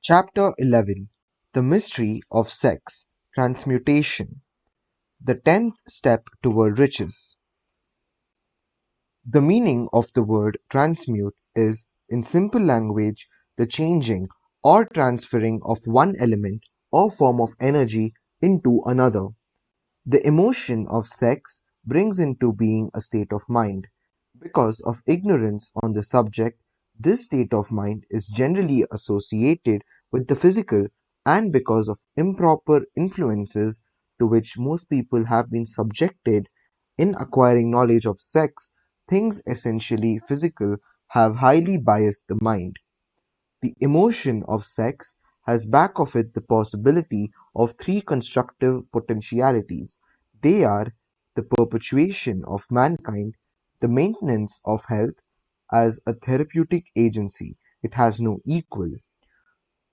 Chapter 11: The Mystery of Sex, Transmutation, the 10th Step Toward Riches. The meaning of the word transmute is, in simple language, the changing or transferring of one element or form of energy into another. The emotion of sex brings into being a state of mind. Because of ignorance on the subject, this state of mind is generally associated with the physical, and because of improper influences to which most people have been subjected in acquiring knowledge of sex, things essentially physical have highly biased the mind. The emotion of sex has back of it the possibility of three constructive potentialities. They are the perpetuation of mankind, the maintenance of health as a therapeutic agency, it has no equal,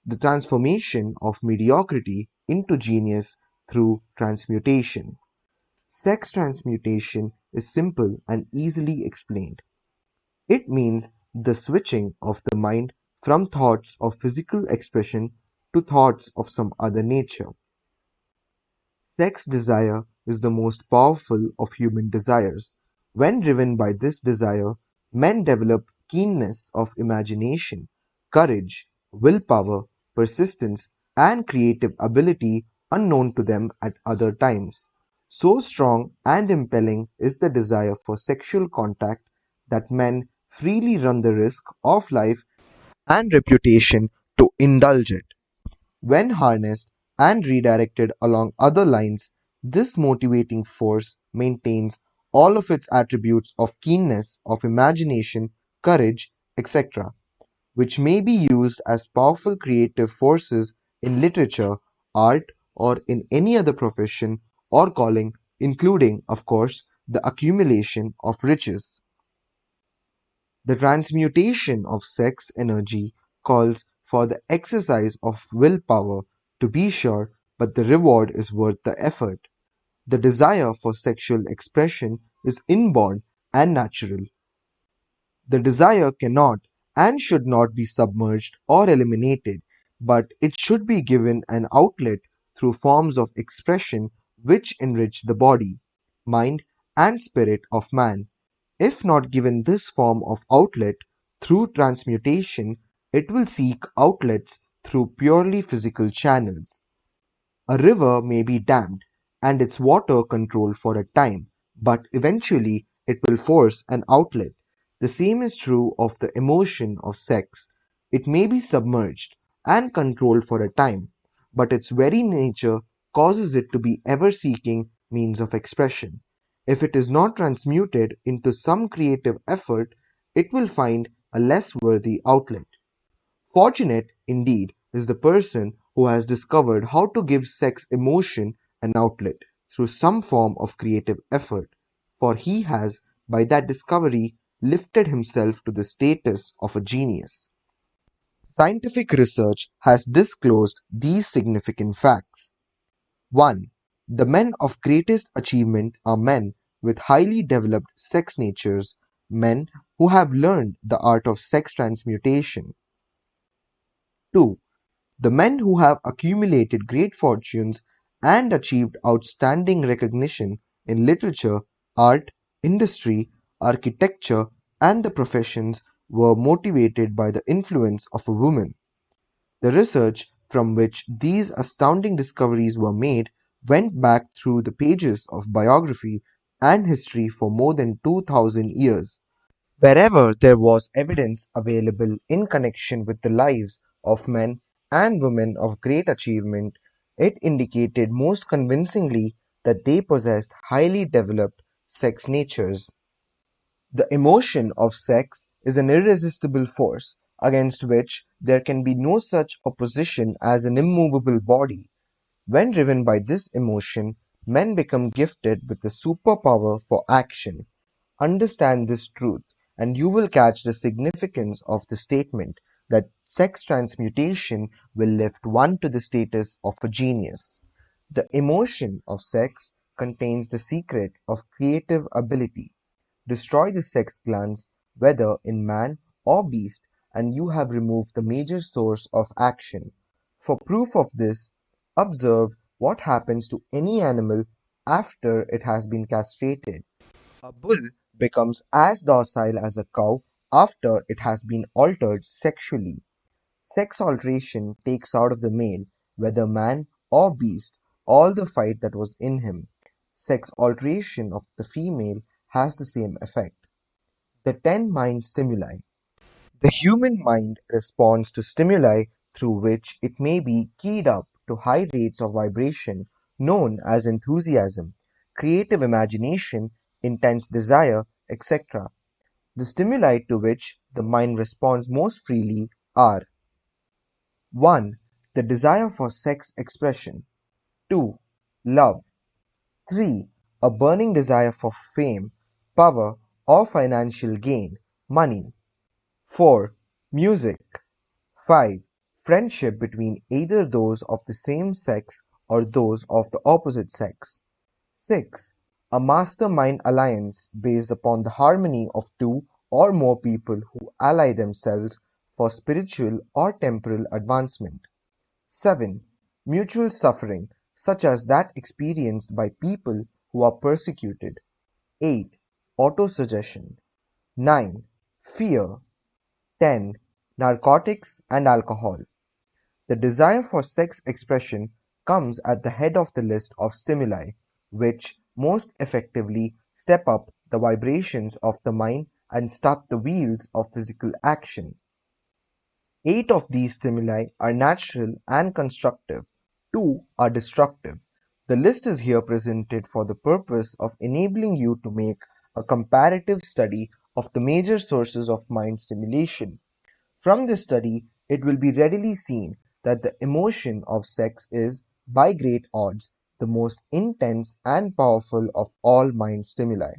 the transformation of mediocrity into genius through transmutation. Sex transmutation is simple and easily explained. It means the switching of the mind from thoughts of physical expression to thoughts of some other nature. Sex desire is the most powerful of human desires. When driven by this desire, men develop keenness of imagination, courage, willpower, persistence, and creative ability unknown to them at other times. So strong and impelling is the desire for sexual contact that men freely run the risk of life and reputation to indulge it. When harnessed and redirected along other lines, this motivating force maintains all of its attributes of keenness of imagination, courage, etc., which may be used as powerful creative forces in literature, art, or in any other profession or calling, including, of course, the accumulation of riches. The transmutation of sex energy calls for the exercise of willpower, to be sure, but the reward is worth the effort. The desire for sexual expression is inborn and natural. The desire cannot and should not be submerged or eliminated, but it should be given an outlet through forms of expression which enrich the body, mind, and spirit of man. If not given this form of outlet through transmutation, it will seek outlets through purely physical channels. A river may be dammed and its water controlled for a time, but eventually it will force an outlet. The same is true of the emotion of sex. It may be submerged and controlled for a time, but its very nature causes it to be ever seeking means of expression. If it is not transmuted into some creative effort, it will find a less worthy outlet. Fortunate, indeed, is the person who has discovered how to give sex emotion an outlet through some form of creative effort, for he has, by that discovery, lifted himself to the status of a genius. Scientific research has disclosed these significant facts. 1. The men of greatest achievement are men with highly developed sex natures, men who have learned the art of sex transmutation. 2. The men who have accumulated great fortunes and achieved outstanding recognition in literature, art, industry, architecture, and the professions were motivated by the influence of a woman. The research from which these astounding discoveries were made went back through the pages of biography and history for more than 2000 years. Wherever there was evidence available in connection with the lives of men and women of great achievement, it indicated most convincingly that they possessed highly developed sex natures. The emotion of sex is an irresistible force, against which there can be no such opposition as an immovable body. When driven by this emotion, men become gifted with the superpower for action. Understand this truth, and you will catch the significance of the statement that sex transmutation will lift one to the status of a genius. The emotion of sex contains the secret of creative ability. Destroy the sex glands, whether in man or beast, and you have removed the major source of action. For proof of this, observe what happens to any animal after it has been castrated. A bull becomes as docile as a cow after it has been altered sexually. Sex alteration takes out of the male, whether man or beast, all the fight that was in him. Sex alteration of the female has the same effect. The 10 mind stimuli. The human mind responds to stimuli through which it may be keyed up to high rates of vibration known as enthusiasm, creative imagination, intense desire, etc. The stimuli to which the mind responds most freely are: 1. The desire for sex expression. 2. Love. 3. A burning desire for fame, power, or financial gain, money. 4. Music. 5. Friendship between either those of the same sex or those of the opposite sex. 6. A mastermind alliance based upon the harmony of two or more people who ally themselves for spiritual or temporal advancement. 7. Mutual suffering, such as that experienced by people who are persecuted. 8. Autosuggestion. 9. Fear. 10. Narcotics and alcohol. The desire for sex expression comes at the head of the list of stimuli, which most effectively step up the vibrations of the mind and start the wheels of physical action. 8 of these stimuli are natural and constructive, 2 are destructive. The list is here presented for the purpose of enabling you to make a comparative study of the major sources of mind stimulation. From this study, it will be readily seen that the emotion of sex is, by great odds, the most intense and powerful of all mind stimuli.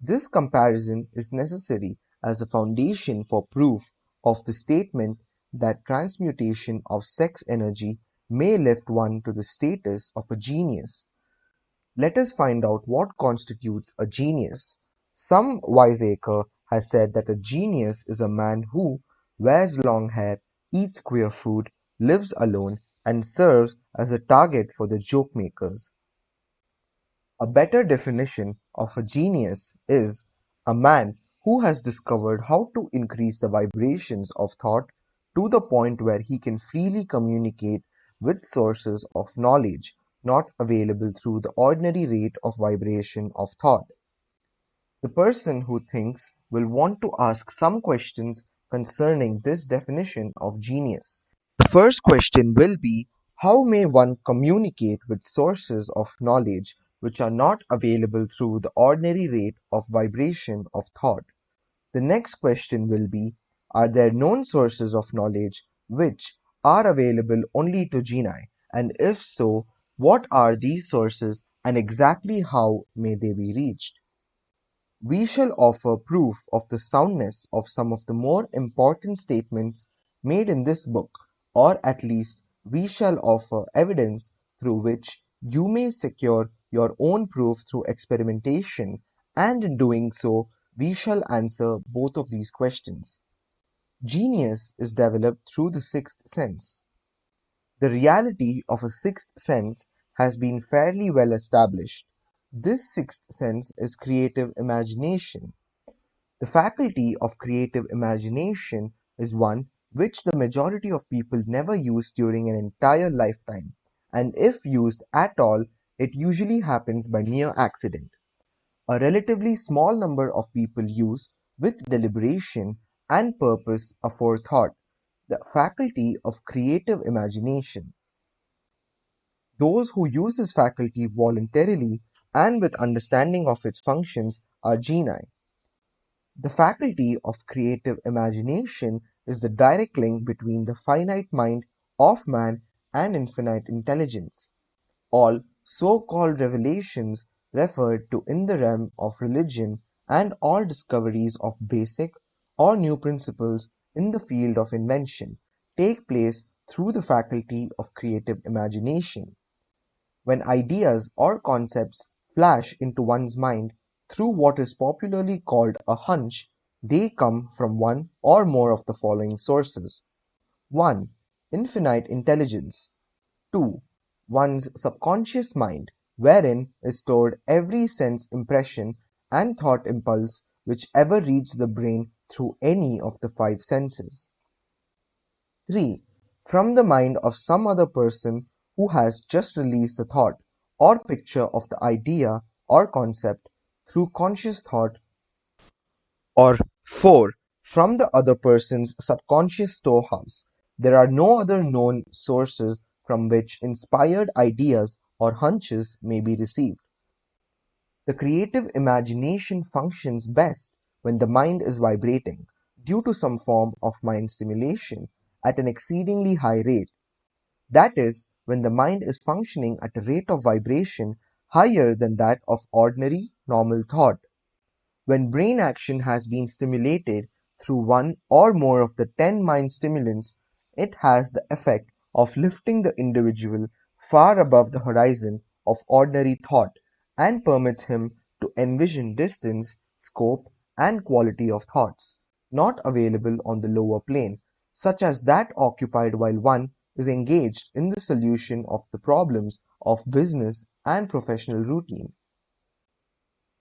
This comparison is necessary as a foundation for proof of the statement that transmutation of sex energy may lift one to the status of a genius. Let us find out what constitutes a genius. Some wiseacre has said that a genius is a man who wears long hair, eats queer food, lives alone, and serves as a target for the joke makers. A better definition of a genius is a man who has discovered how to increase the vibrations of thought to the point where he can freely communicate with sources of knowledge not available through the ordinary rate of vibration of thought. The person who thinks will want to ask some questions concerning this definition of genius. The first question will be: how may one communicate with sources of knowledge which are not available through the ordinary rate of vibration of thought? The next question will be: are there known sources of knowledge which are available only to genii? And if so, what are these sources and exactly how may they be reached? We shall offer proof of the soundness of some of the more important statements made in this book, or at least we shall offer evidence through which you may secure your own proof through experimentation, and in doing so, we shall answer both of these questions. Genius is developed through the sixth sense. The reality of a sixth sense has been fairly well established. This sixth sense is creative imagination. The faculty of creative imagination is one which the majority of people never use during an entire lifetime, and if used at all, it usually happens by mere accident. A relatively small number of people use, with deliberation and purpose aforethought, the faculty of creative imagination. Those who use this faculty voluntarily and with understanding of its functions are genii. The faculty of creative imagination is the direct link between the finite mind of man and infinite intelligence. All so-called revelations referred to in the realm of religion and all discoveries of basic or new principles in the field of invention take place through the faculty of creative imagination. When ideas or concepts flash into one's mind through what is popularly called a hunch, they come from one or more of the following sources. 1. infinite intelligence. 2. One's subconscious mind, wherein is stored every sense impression and thought impulse which ever reached the brain through any of the five senses. 3. From the mind of some other person who has just released the thought or picture of the idea or concept through conscious thought. Or 4. From the other person's subconscious storehouse. There are no other known sources from which inspired ideas or hunches may be received. The creative imagination functions best when the mind is vibrating, due to some form of mind stimulation, at an exceedingly high rate. That is, when the mind is functioning at a rate of vibration higher than that of ordinary, normal thought. When brain action has been stimulated through one or more of the 10 mind stimulants, it has the effect of lifting the individual far above the horizon of ordinary thought and permits him to envision distance, scope, and quality of thoughts not available on the lower plane, such as that occupied while one is engaged in the solution of the problems of business and professional routine.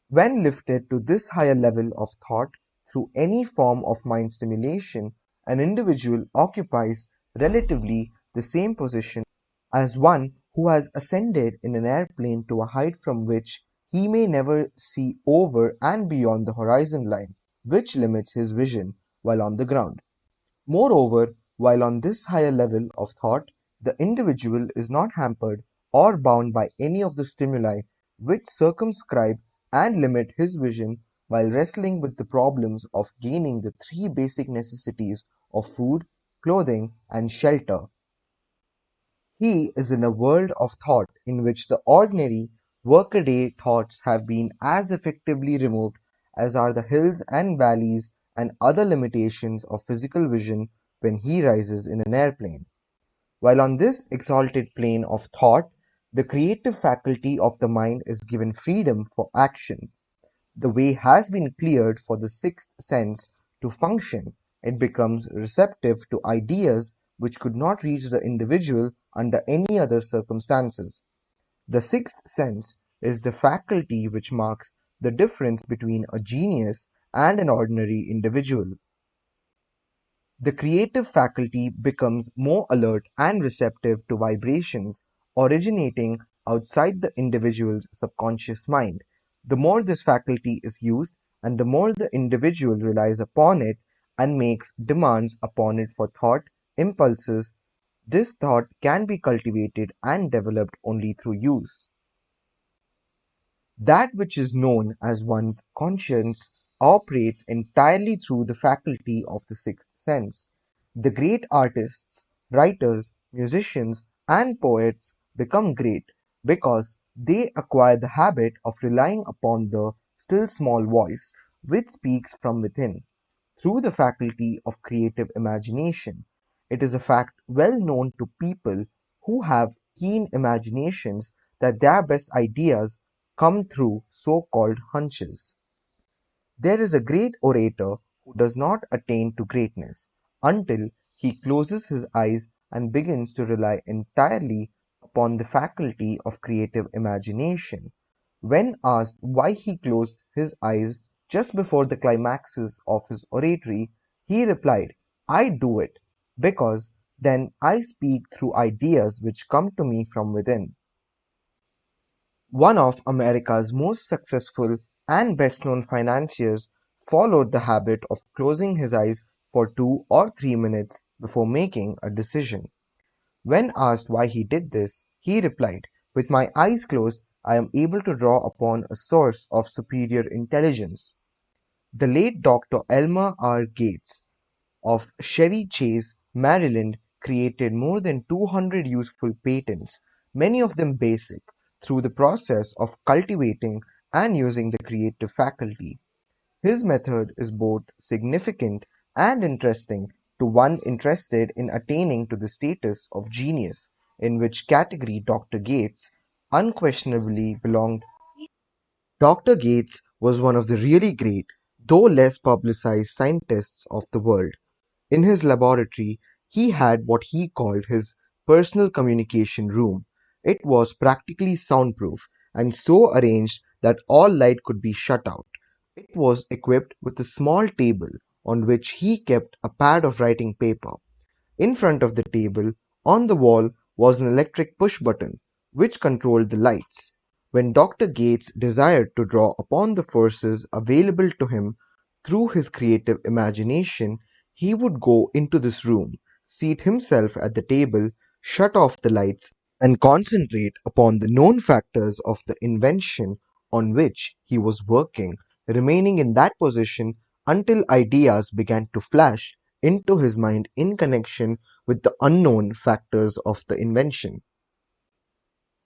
When lifted to this higher level of thought through any form of mind stimulation, an individual occupies relatively the same position as one who has ascended in an airplane to a height from which he may never see over and beyond the horizon line, which limits his vision while on the ground. Moreover, while on this higher level of thought, the individual is not hampered or bound by any of the stimuli which circumscribe and limit his vision while wrestling with the problems of gaining the three basic necessities of food, clothing, and shelter. He is in a world of thought in which the ordinary, workaday thoughts have been as effectively removed as are the hills and valleys and other limitations of physical vision when he rises in an airplane. While on this exalted plane of thought, the creative faculty of the mind is given freedom for action. The way has been cleared for the sixth sense to function. It becomes receptive to ideas which could not reach the individual under any other circumstances. The sixth sense is the faculty which marks the difference between a genius and an ordinary individual. The creative faculty becomes more alert and receptive to vibrations originating outside the individual's subconscious mind. The more this faculty is used, and the more the individual relies upon it and makes demands upon it for thought, impulses, this thought can be cultivated and developed only through use. That which is known as one's conscience operates entirely through the faculty of the sixth sense. The great artists, writers, musicians, and poets become great because they acquire the habit of relying upon the still small voice which speaks from within, through the faculty of creative imagination. It is a fact well known to people who have keen imaginations that their best ideas come through so-called hunches. There is a great orator who does not attain to greatness until he closes his eyes and begins to rely entirely upon the faculty of creative imagination. When asked why he closed his eyes just before the climaxes of his oratory, he replied, "I do it because then I speak through ideas which come to me from within." One of America's most successful and best-known financiers followed the habit of closing his eyes for 2 or 3 minutes before making a decision. When asked why he did this, he replied, "With my eyes closed, I am able to draw upon a source of superior intelligence." The late Dr. Elmer R. Gates of Chevy Chase, Maryland, created more than 200 useful patents, many of them basic, through the process of cultivating and using the creative faculty. His method is both significant and interesting to one interested in attaining to the status of genius, in which category Dr. Gates unquestionably belonged. Dr. Gates was one of the really great, though less publicized scientists of the world. In his laboratory, He had what he called his personal communication room. It was practically soundproof and so arranged that all light could be shut out. It was equipped with a small table on which he kept a pad of writing paper. In front of the table, on the wall, was an electric push button which controlled the lights. When Dr. Gates desired to draw upon the forces available to him through his creative imagination, he would go into this room, seat himself at the table, shut off the lights, and concentrate upon the known factors of the invention on which he was working, remaining in that position until ideas began to flash into his mind in connection with the unknown factors of the invention.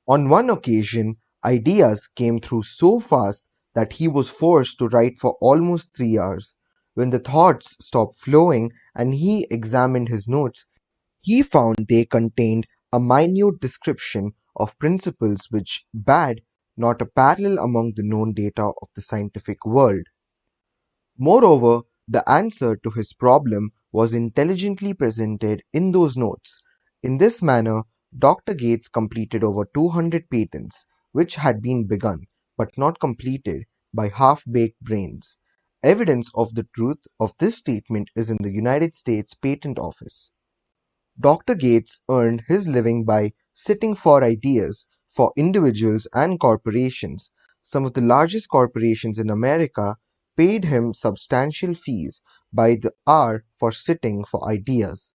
On one occasion, ideas came through so fast that he was forced to write for almost 3 hours. When the thoughts stopped flowing and he examined his notes, he found they contained a minute description of principles which bade not a parallel among the known data of the scientific world. Moreover, the answer to his problem was intelligently presented in those notes. In this manner, Dr. Gates completed over 200 patents, which had been begun, but not completed, by half-baked brains. Evidence of the truth of this statement is in the United States Patent Office. Dr. Gates earned his living by sitting for ideas for individuals and corporations. Some of the largest corporations in America paid him substantial fees by the hour for sitting for ideas.